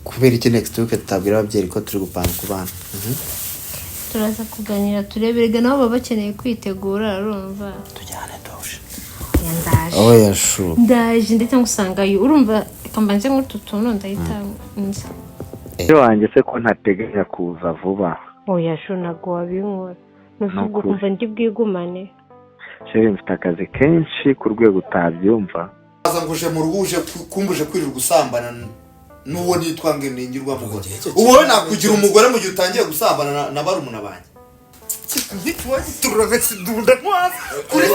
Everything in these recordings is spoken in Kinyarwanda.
kubera iki next week tutabwira ababyeyi ko turi gupanga ku bana. Turaza kuganira tureberega nabo baba bakeneye kwitegura urumva. Tujyane doshe. Yandaje. Oh yashu. Ndaje ndetse ngusangayo urumva kambanze nk'ututuntu ndahita nza. Wanjye se ko ntateganya kuza vuba. Yashu nago wabinkora. Nusubwo kumva ndi bwigumane. Chere mfite akazi kenshi ku rwego utabyumva. Aza nguje mu ruguje kumbuje kwirirwa gusambana nuwo nitwa ngeningirwa mugore. Uwo nakugira umugore mu gihe utangiye gusambana na barumuna banje. Turagakidunda kwa kuri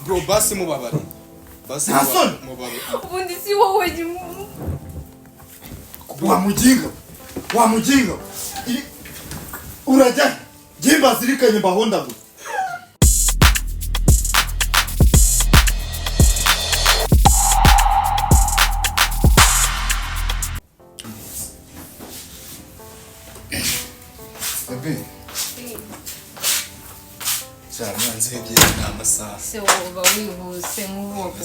bro basi mubabare. Basi mubabare. Ubundi si wowe wa mujinga urajya jimba zirikanye bahonda gusa. Bebe. Mwanze ibye n'amasaha. Se woba wihuse nk'uboko.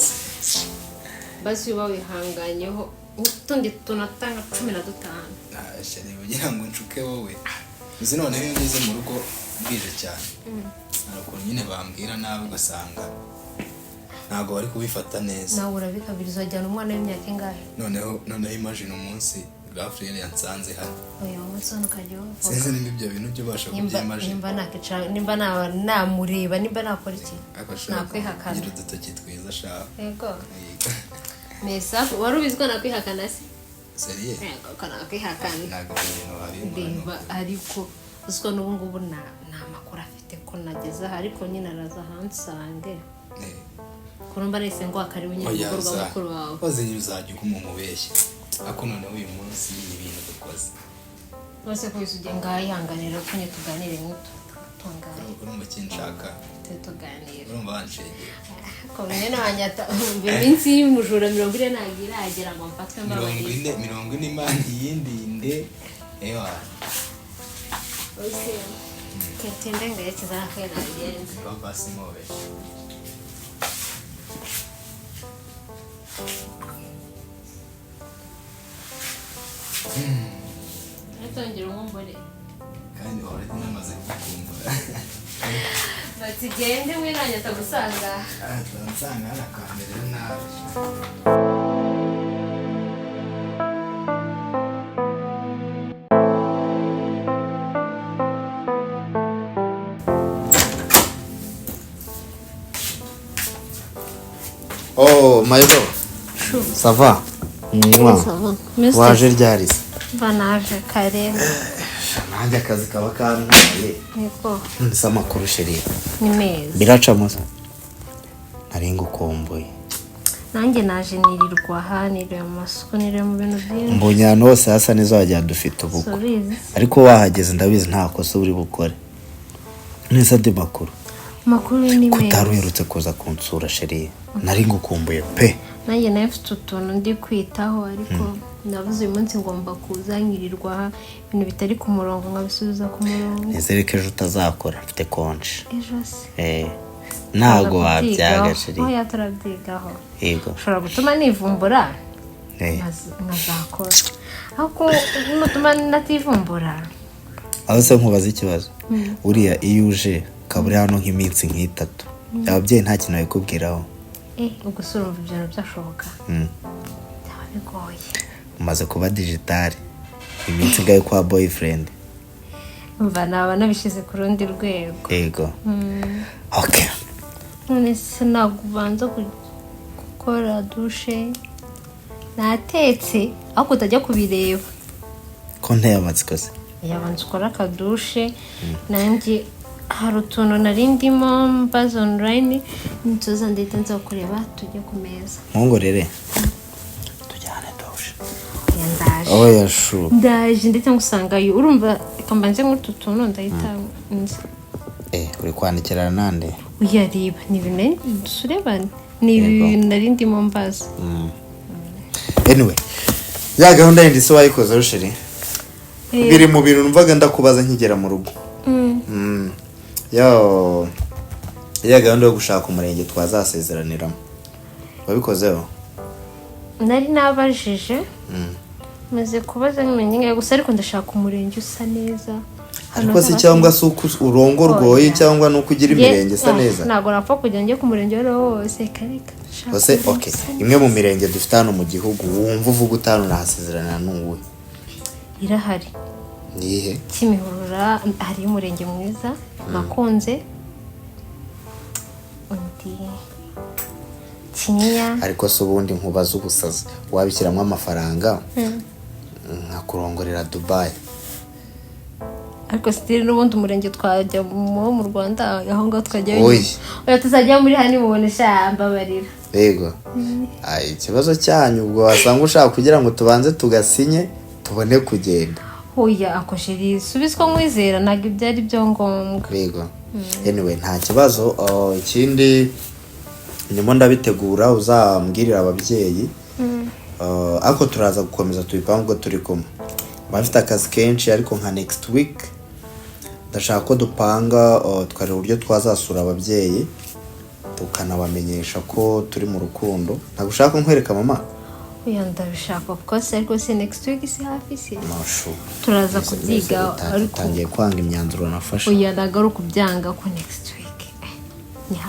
Basi uba wihanganyeho utundi tunatanga 15. Sheri ugira ngo nshuke wowe. Uzi none iyo ngeze mu rugo bwije cyane. Ariko nyine bambwira nawe ugasanga ntago bari kubifata neza. Nawe urabikabiriza jyana umwana w'imyaka ingahe? Noneho imagine umunsi Gafrere yansanze hano. Oya umusoni ukajya sinzi nimba ibyo bintu byo basha kubyimagine. Nimba namureba nimba nakora iki? Nakwihakana. Gira udutoki twiza shaka. Yego. Mesa wari ubizwa nakwihakana se? Seriye? Yego kana kwihakana. Ntago ibintu Ndimba ariko uziko n'ubungubu nta makuru afite ko nageze ariko nyine araza hansange. Kurumba nese ngo akariwe nyine gukorwa mukuru wawe. Oze uzajya kumumubeshya. Ako none uyu munsi ibintu dukoze. Bose ko yisuge ngayihanganira ko nye tuganire nk'utu tungana. Urumva kinshaka. Tuganire. Urumva banshege. Ko nyene wanyata iminsi y'umujura 40 nagira agera ngo mfatwe mbabarira. 40 imana yindi inde ewa. Ose. Ketende ngayekeza nakera agenze. Baba simobe. Atongera umumbore. Kandi already namaze kukumbura. Bati gende wiranya tagusanga. Nsanga arakambere nabi. Oh my lord. Ça va? Waje ryari? Banaje kare. Nanjye akazi kaba kantaye. Niko. Nsa makuru sheri. Ni meza. Biracamo. Naringo komboye. Nanjye naje nirirwa hanire amasuko nire mu bintu byinshi. Mbonyano hose hasa neza wajya dufite ubuko. Ariko wahageze ndabizi nta kosa uri bukore. Neza de makuru. Makuru ni meza. Kutaruherutse kuza kunsura sheri. Naringo komboye pe. Nanjye nafite utuntu ndi kwitaho ariko navuze uyu munsi ngomba kuza nkirirwa ibintu bitari ku murongo nkabisubiza ku murongo. Nezereke ejo utazakora mfite konje. Ejo se. Ntago wabyaga sheri. Oya turabyigaho. Yego. Ushobora gutuma nivumbura. Nkazakora. Ako nutuma nativumbura. Aho se nkubaza ikibazo. Uriya iyo uje kaburi hano nk'iminsi nk'itatu. Ababyeyi nta kintu babikubwiraho. Ugusura ibintu byashoboka. Bigoye. Umaze kuba digital. Iminsi gaye kwa boyfriend. Umva naba nabishize ku rundi rwego. Yego. Okay. None sinagubanza gukora dushe. Natetse aho kutajya kubireba. Ko nteye amatsiko se. Yabanza ukora akadushe nanjye hari utuntu narindimo mbaza online ntuza ndetse nza kureba tujye ku meza. Nkongorere. Tujyane doshe. Yandaje. Oh yashu. Ndaje ndetse ngusangayo urumva kambanze nk'ututuntu ndahita nza. Uri kwandikira nande? Uyariba ni bine dusurebane. Ni narindimo mbaza. Anyway. Ya gahunda yindi se wayikoze rusheri. Biri mu bintu numvaga ndakubaza nkigera mu rugo. Ya gahunda yo gushaka umurenge twazasezeraniramo. Wabikozeho? Nari nabajije. maze kubaza nk'imenye gusa ariko ndashaka umurenge usa neza ariko si cyangwa se urongorwoye cyangwa nuko ugira imirenge isa neza ntabwo napfa kujya njye ku murenge wose karika ose okay imwe mu mirenge dufite hano mu gihugu wumva uvuga utanu nahasezerana n'uwe irahari nihe Kimihurura hari umurenge mwiza nakunze undi Kinyinya ariko se ubundi nkubaza ubusazi wabishyiramo amafaranga nkakurongorera Dubai ariko still n'ubundi umurenge twajya mu Rwanda aho ngaho twajyayo oya tuzajya muri hani mubonesha mbabarira yego ikibazo cyanyu ubwo wasanga ushaka kugira ngo tubanze tugasinye tubone kugenda oya akosheri subizwa mwizera ntabwo ibyari byo ngombwa yego anyway nta kibazo ikindi ndimo ndabitegura uzambwirira ababyeyi ariko turaza gukomeza tubipange turi kumwe bafite akazi kenshi ariko nka next week ndashaka ko dupanga tukareba uburyo twazasura ababyeyi tukanabamenyesha ko turi mu rukundo ntabwo ushaka nkwereka mama oya ndabishaka kose ariko se next week si hafi se mashu turaza kubyiga ariko tangiye kwanga imyanzuro nafashe oya ndagaruka kubyanga ko next week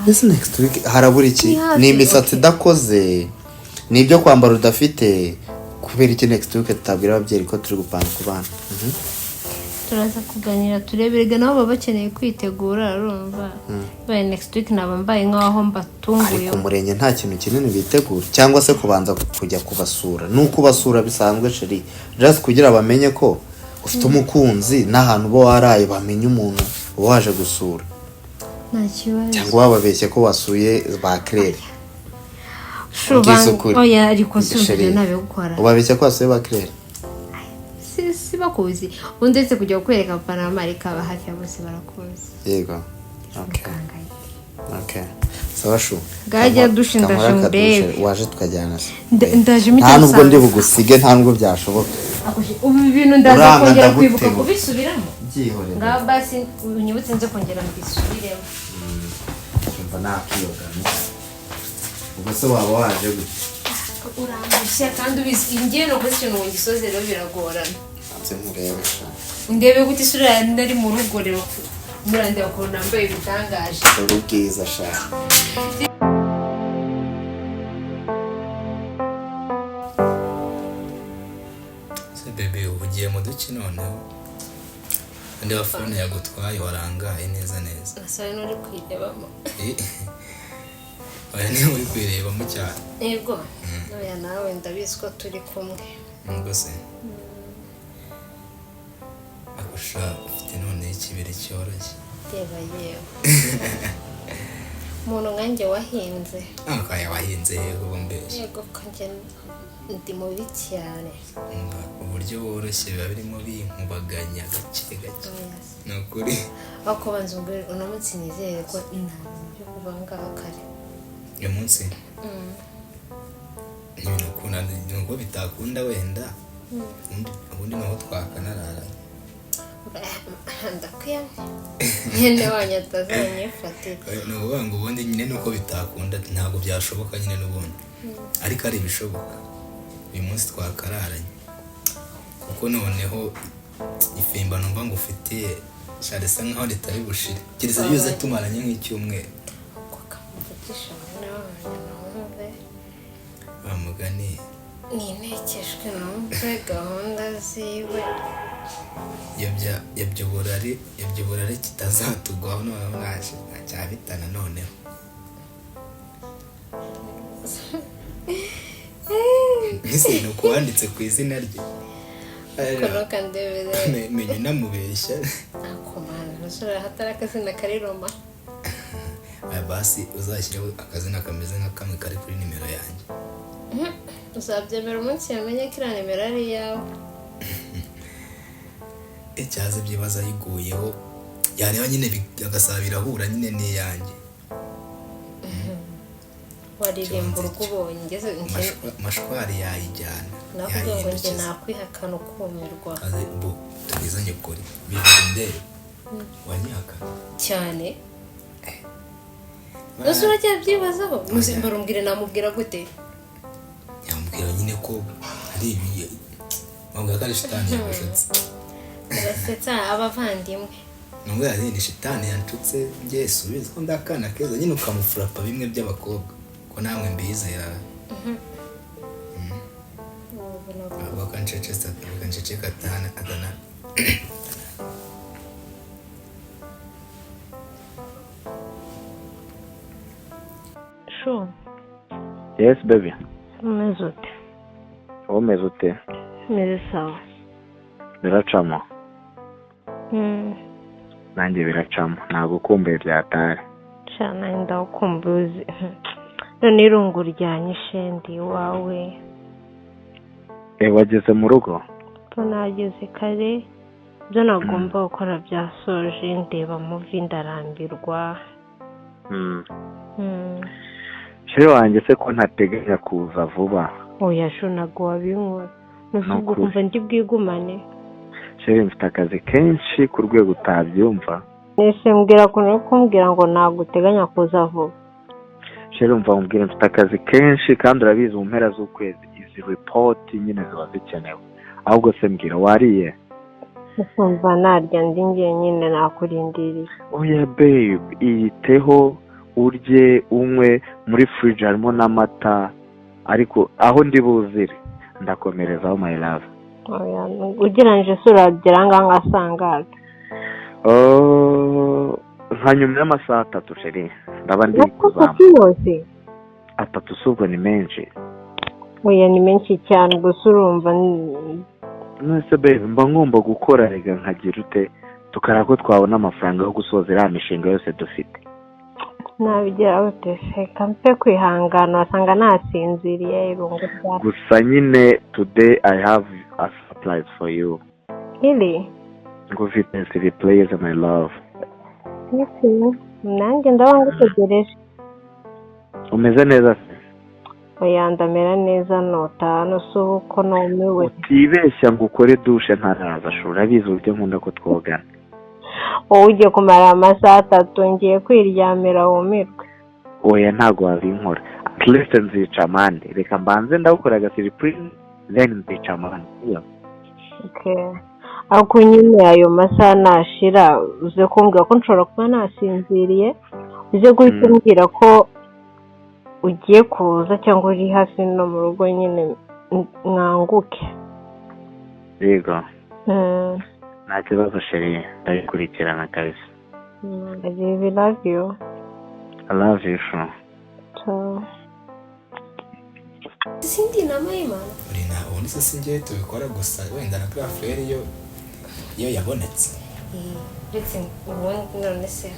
This next week harabura iki ni imisatsi idakoze ni ibyo kwambara udafite kubera iki next week tutabwira ababyeyi ko turi gupanga ku bana turaza kuganira tureberega nabo baba bakeneye kwitegura urumva by next week naba mbaye nkaho mbatunguye ariko umurenge nta kintu kinini bitegura cyangwa se kubanza kujya kubasura nuko basura bisanzwe sheri just kugira bamenye ko ufite umukunzi n'ahantu bo waraye bamenye umuntu waje gusura cyangwa wababeshye ko wasuye ba Claire oya ariko sumvira nabe gukora ubabeshye ko wasuye ba Claire si bakuzi undetse kujya kwereka Panama ariko aba hafi ya bose barakuzi yego okay sawa shu gajya dushinda shumbe waje tukajyana se ndaje mita nta nubwo ndi bugusige nta nubwo byashoboka ubu bintu ndaza kongera kwibuka kubisubiramo byihorera ngaho basi unyibutse nze kongera mbisubiremo umva nakiyogana ubwo se waba waje gute uramushya kandi ubizi ngiye no question ngo ngisoze rero biragorana nze nkurebe ndebe gute isura ndari mu rugo rero murandeba ko nambaye bitangaje urubwiza sha se bebe ugiye mu duki noneho ndeba phone yagutwaye warangaye neza nasaba n'uri kwirebamo oya ni uri kwirebamo cyane yego oya nawe ndabizi ko turi kumwe ngo se akusha ufite none ikibiri cyoroshye reba yewe umuntu nkanjye wahinze akaya wahinze yego mbeshye yego kanjye ndi mubi cyane uburyo woroshye biba birimo binkubaganya gake gake ni ukuri ako banza umbwira uno munsi nizere ko inama byo kuba ngaho kare uyu munsi ibintu ukunda nubwo bitakunda wenda ubundi naho twakanarara ndakwiyamye nyine wanyu atazanyifatira ni ukuvuga ngo ubundi nyine nuko bitakunda ntabwo byashoboka nyine n'ubundi ariko ari ibishoboka uyu munsi twakararanye kuko noneho ifimba numva ngo ufitiye sharisa nkaho ritari bushire keretse byose tumaranye nk'icyumweru bamugani ninekejwe numve gahunda ziwe ibyo burari kitazatugwaho noneho ntacyabitana noneho ese ni uko wanditse ku izina rye kunoka ndebere menye namubeshya akomana nusura hatari akazina kari Roma basi uzashyireho akazina kameze nka kamwe kari kuri nimero yanjye uzabyemera umunsi yamenye ko iriya nimero ari iyawe icyaza byibaza yiguyeho yareba nyine agasaba birahura nyine n'iyanjye waririmba urukubonye ngeze mashwari yayijyana navuga ngo njye nakwihakana ukumirwa bo tugizanye kuri bivuga wanyaka cyane nose uracyari byibazaho mbarambwire namubwira gute yambwira nyine ko ari Mubwira ko ari shitani yagushutse. Barasetsa abavandimwe. Nubwo yari ni shitani yanshutse ngiye subiza ko ndakana keza nyine ukamufurapa bimwe by'abakobwa ko namwe mbizera. Bakanchece katana adana. Sure. Yes baby. Umeze ute? Umeze ute? Meze sawa. Biracamo. Nanjye biracamo. Ntabwo kumbuye byatari. Cyane ndakumbuze. None irungu ryanyishe ndi wawe. Wageze mu rugo? Nageze kare. Byo nagomba gukora byasoje ndeba muvi ndarambirwa. Sheri wanjye se ko ntateganya kuza vuba. Oya shunago wabinkora. Nusubwo kumva ndi bwigumane. Sheri mfite akazi kenshi ku rwego utabyumva. Nese mbwira kumbwira ngo naguteganya kuza vuba. Sheri umva mbwira mfite akazi kenshi kandi urabizi mu mpera z'ukwezi izi report nyine ziba zikenewe. Ahubwo se mbwira wariye? Kumva narya ndi nyine nakurindiriye. Oya babe, iyiteho urye unywe muri fridge harimo n'amata ariko aho ndi buzire ndakomerezaho my love. Oya ugeranje suragera nganga sangaga. Hanyuma y'amasaha 3 sheri ndaba ndi kuzama. 3 subwo ni menshi. Oya ni menshi cyane gusa urumva nese babe mba ngomba gukora rega nkagira ute tukara ko twabona amafaranga yo gusozera imishinga yose dufite. Nabigira utese kampe kwihangana asanga nasinziriye irungu rya. Gusa nyine today I have a surprise for you. Really? Go fitness replays my love. Yes. Nanjye ndabangutegereje. Umeze neza se? Oya ndamera neza nota nusuko numiwe. Utibeshya ngo ukore douche ntaraza shura bizo uburyo nkunda ko twogana. Uje kumara amasaha 3 ngiye kwiryamira wumirwe. Oya ntago wabinkora. At least nzica mande. Reka mbanze ndakora surprise then nzica mande. Okay. Ako nyine ayo masaha nashira uze kumbwira ko nshobora kuba nasinziriye. Uze guhita umbwira ko ugiye kuza cyangwa uri hafi no mu rugo nyine mwanguke. Yego. Nta kibazo sheri ndabikurikirana kabisa. I love you. I love you too. So sindi nama Imana. Uri na ubundi se singiye tubikora gusa wenda na Claire iyo yabonetse. Ndetse ubundi none se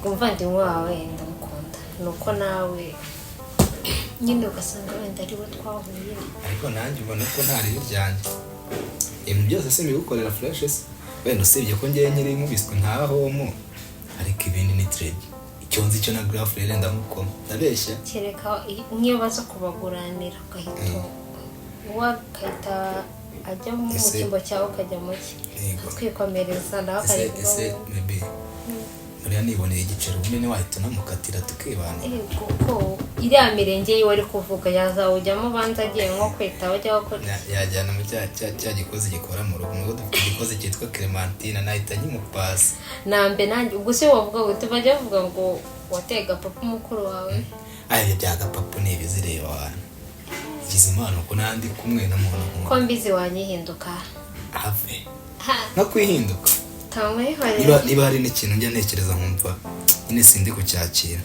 kumvandimwe wawe ndamukunda nuko nawe nyine ugasanga wenda ari we twahuye. Ariko nanjye ubona ko ntari bijyanye. Ibintu byose simbigukorera flashes wenda usibye ko ngiye nyiri nkubiswe ntahomo ariko ibindi ni trade. Icyo nzi cyo na Claire ndamukoma ndabeshya. Kereka ngiyo baza kubaguranira ugahita wakahita ajya mu cyimbo cyawe ukajya mu cye twikomereza nawe akareba ese maybe Mariya niboneye igiciro bunini wahita namukatira tukibana. Kuko iriya mirenge yiwe ari kuvuga yazawujyamo banza agiye nko kwita bajya gukora yajyana mu cya gikozi gikora mu rugo ngo dufite igikozi cyitwa Clementine nahita nyimupasa nambe nanjye ubwo se wavuga ngo tubajya bavuga ngo watega papa mukuru wawe ayo byaga papa nibizireba wana igize impano ko nandi kumwe na muntu ko mbizi wanyihinduka ave no kwihinduka tamwe niba hari n'ikintu njya ntekereza nkumva nyine sindi kucyakira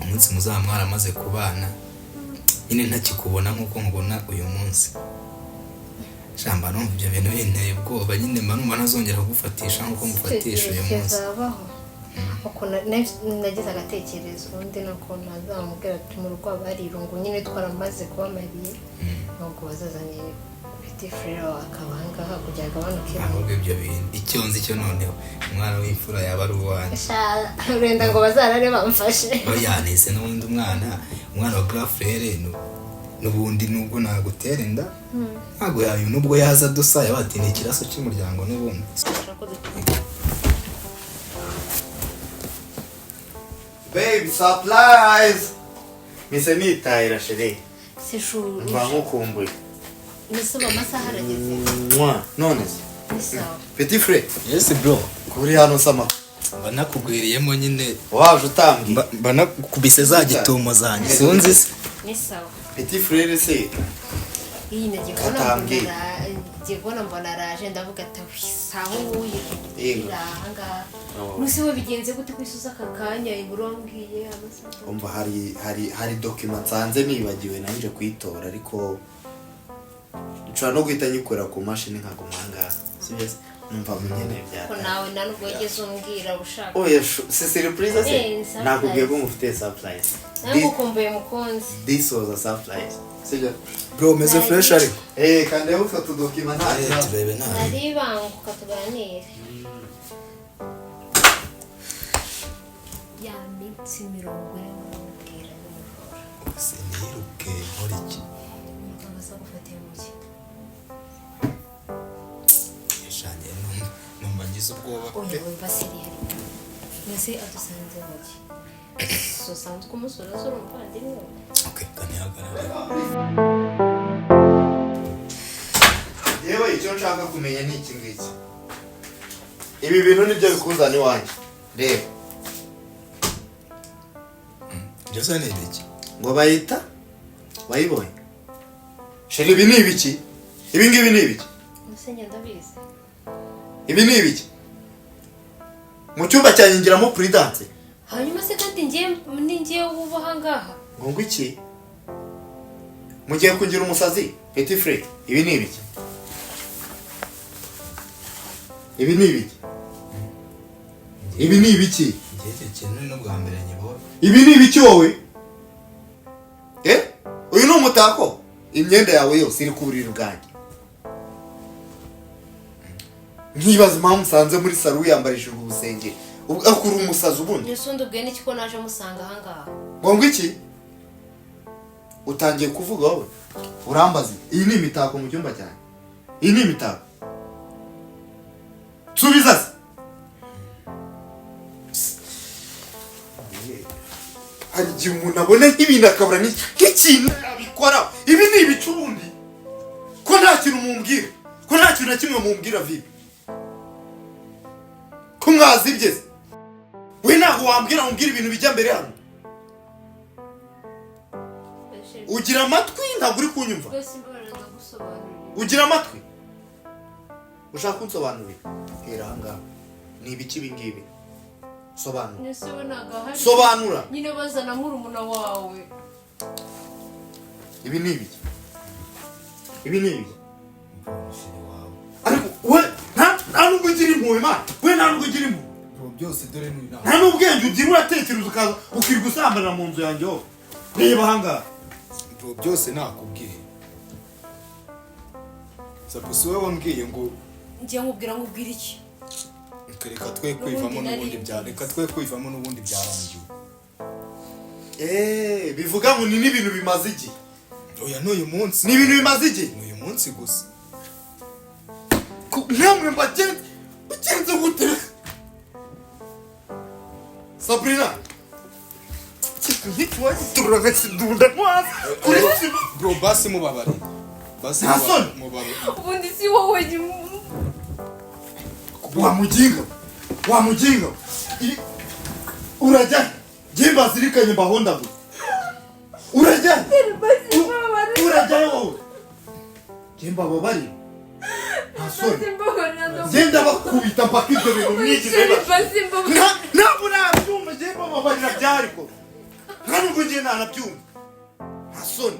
umunsi muzamwara amaze kubana nyine ntakikubona nkuko nkubona uyu munsi shamba no ibyo bintu binteye ubwoba nyine mba nazongera kugufatisha nkuko ngufatisha uyu munsi uko nagize agatekerezo undi nako nazamubwira ati mu rugo bari irungu nyine twaramaze kubamariye nubwo bazazanye Frero akabangaha kugira gabanuke ahubwo ibyo bintu icyo nzi cyo noneho umwana w'imfura yaba ari uwanjye urenda ngo bazarare bamfashe oya nise n'undi umwana wa Frere n'ubundi nubwo nagutera inda ntabwo yayo nubwo yaza dusa yabati ni ikiraso cy'umuryango n'ubundi baby surprise mise nitahira sheri sishu mba nkukumbuye Nisuba amasaha arageze. None Ni sawa. Petit frère. Yes bro. Kuri hano sama. Banakugwiriyemo nyine Waje utambye. banakubise za gitumo zanjye. Sunzi se. Ni sawa. Petit frère se. Iyi nagiye kubona mbona araje ndavuga ati saho wuye. Irahanga. Musewe bigenze gute kwisuza akakanya iburo mbwiye amasaha. Umva hari document nsanze nibagiwe nanje kuyitora ariko nshobora no guhita nyikora ku mashini nkagumanga. Sibyo? Numva munyene byata. Ko nawe nanubwo yigeze umbwira ushaka. Oya c'est surprise se. Nakubwiye ko mufite surprise. Nagukumbuye mukunzi. This was a surprise. Sibyo? Bro meze fresh ariko. Kandi ufata document nta. Turebe nawe. Nari banguka tuganire. Ya minsi 20 n'ubwira n'umugora. Siniruke muri iki. Ngasa gufatiye muki. Yashanye numva ngize ubwoba. Oya wumva seriye. Nese adusanze muki. So sanzwe kumusura sura umuvandimwe. Okay, kanihagarare. Yewe icyo nshaka kumenya ni iki ngiki. Ibi bintu nibyo bikuzana iwanjye. Reba. Byose ni ibiki? Ngo bayita bayibonye. Sheri ibi ni ibiki? Ibi ngibi ni ibiki? Musenya ndabizi. Ibi ni ibiki? Mu cyumba cyanyingiramo prudence. Hanyuma se kandi ngiye ubuha ngaha. Ngo iki? Mugiye kugira umusazi, Petit frère. Ibi ni ibiki? Ibi ni ibiki? Ibi ni ibiki? Ngiye kintu no bwa mbere nyibona. Ibi ni ibiki wowe? Uyu ni umutako? Imyenda yawe yose iri ku buriri bwanjye. Nkibaza impamvu musanze muri salo yambarishijwe ubusengeri. Akuru umusazi ubundi. Nisundi ubwe n'iki ko naje musanga aha ngaha. Ngo iki? Utangiye kuvuga wowe. Urambaza. Iyi ni imitako mu cyumba cyane. Iyi ni imitako. Subiza se. Hari umuntu abona nk'ibintu akabura nk'ikintu abikora. Ibi ni ibicurundi. Ko nta kintu mumbwira. Ko nta kintu na kimwe mumbwira vipi. Ko mwazibye. We ntabwo wambwira ibintu bijya mbere hano. Ugira amatwi ntabwo uri kunyumva. Ugira amatwi. Ushaka kunsobanurira. Hera hanga. Ni ibiki bingibi? Sobanura. Nese nagahari. Sobanura. Nyine bazana murumuna wawe. Ibi ni ibiki? Ibi ni ibiki? Ariko we nta nubwo ugira impuhwe ma. We nta nubwo ugira impuhwe. Byose dore ni nawe. Nta n'ubwenge ugira uratekereza ukaza ukirwa usambana mu nzu yanjye ho. Reba hanga. Bro byose nakubwiye. Sapusi wewe wambwiye ngo ngiye nkubwira ngo ubwire iki? Reka twe kwivamo n'ubundi reka twe kwivamo n'ubundi byarangiye. Bivuga ngo ni n'ibintu bimaze iki? Oya n'uyu munsi. Ni ibintu bimaze iki? N'uyu munsi gusa. Namwe ugenze gute? Sabrina. Bro basi mubabare. Basi mubabare. Ubundi si wowe Wamujinga. Urajya. Jimba zirikanye mbahonda bu. Urajya. Urajya wowe. Jimba babari. Genda bakubita mpaka ibyo bintu mwigize. Ntabwo nabyumva jemba babarira byariko. Ntabwo ngiye nanabyumva. Hasoni.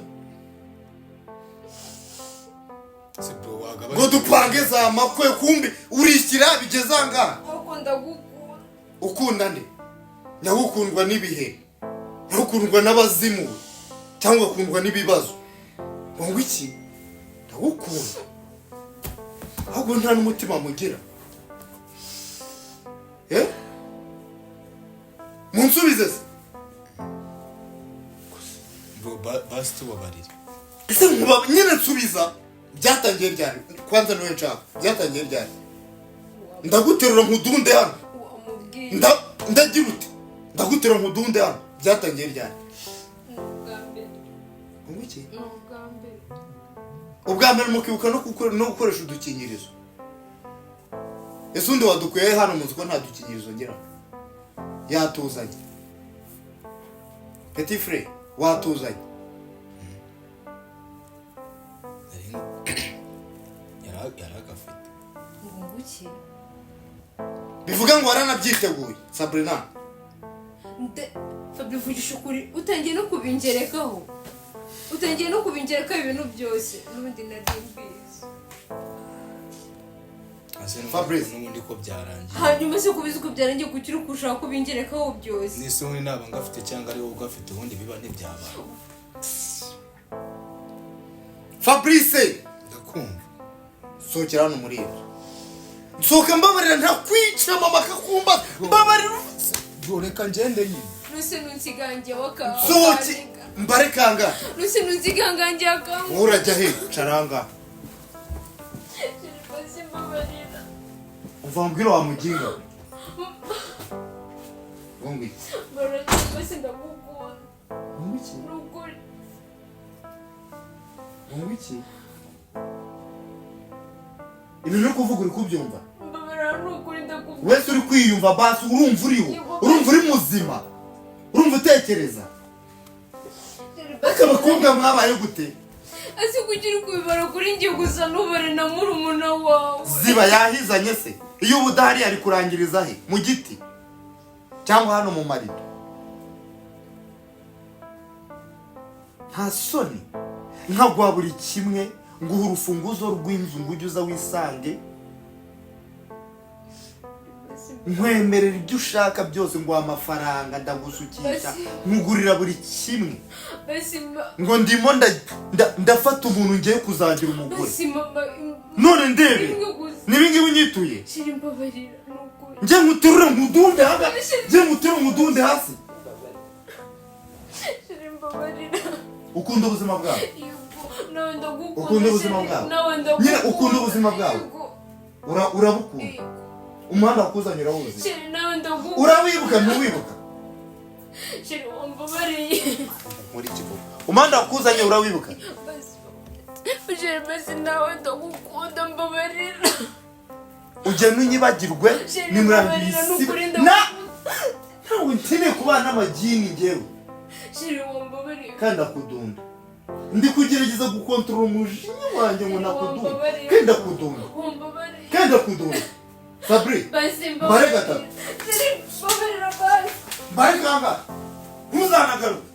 Ngo dupange za makwe kumbi urishyira bigeza ngaha. Ukunda nde? Nyagukundwa n'ibihe. Nyagukundwa n'abazimu cyangwa ukundwa n'ibibazo. Ngo iki? Ndagukunda. Ahubwo nta n'umutima mugira. Munsubize se. Bro basi tubabarira. Ese nyine nsubiza. Byatangiye ryari? Kwanza niwe nshaka. Byatangiye ryari? Ndaguterura nkudunde hano. Ndagira uti. Ndaguterura nkudunde hano. Byatangiye ryari? Ngo iki? ubwa mbere mukibuka no gukoresha udukingirizo. Ese undi wadukuye hano muzi ko nta dukingirizo ngira yatuzanye. Petit frère watuzanye. yaragafite nguki Bivuga ngo waranabyiteguye Sabrina. Fabio vugisha ukuri utangiye no kubingerekaho ibintu byose n'ubundi narimbizi Fabrice n'ubundi ko byarangiye hanyuma se kubizi ko byarangiye kukiri kushaka kubingerekaho byose n'isoni naba ngafite cyangwa ari wowe ugafite ubundi biba ntibyaba. Fabrice ndakumva sokera hano muri iyo. Soka mbabarira ntakwica mama kakumba mbabarira. Reka ngende nyine. Nuse nunsiganje waka. Soki mbarekanga. Nuse nunsiganganje akanga. Urajya he caranga. Basi mbabarira. Uvambwira wa mujinga. Wongwi. Barati basi ndagukunda. Wongwiki. Nukuri. Wongwiki. Ibintu kuvuga uri kubyumva. Mbabarira nukuri ndagukunda. Wese uri kwiyumva basi urumva uriho. Urumva uri muzima. Urumva utekereza. Akabakobwa mwabaye gute? Asi kugira kubibara kuri ngiye gusa nubare na murumuna wawe. Ziba yahizanye se. Iyo ubudahari ari kurangiriza he? Mu giti. Cyangwa hano mu marido. Nta soni. Nkagwa buri kimwe nguha urufunguzo rw'inzu ngujye uza wisange. Nkwemerera ibyo ushaka byose ngo amafaranga ndagusukisha nkugurira buri kimwe. Ngo ndimo ndafata umuntu ngiye kuzagira umugore. None ndebe nibingi unyituye. Nje nguterura ngudunde hanga. Nje nguterura ngudunde hasi. Ukunda ubuzima bwawe. Ukunda ubuzima bwawe. Nyine ukunda ubuzima bwawe. Urabukunda. Umuhanda wakuzanye urawuzi. Urawibuka ntuwibuka. Muri kigo. Umuhanda wakuzanye urawibuka. Basi nawe ndagukunda mbabarira. Uje nunyibagirwe nimurambisi. Ntawe ntine kubana n'amagini ngewe. Kandi akudunda. Ndi kugerageza gukontrola umujinya wanjye ngo nakudunda. Kandi akudunda. Kandi akudunda. Fabri, bare gatatu. Bare kanga. Ntuzanagaruka.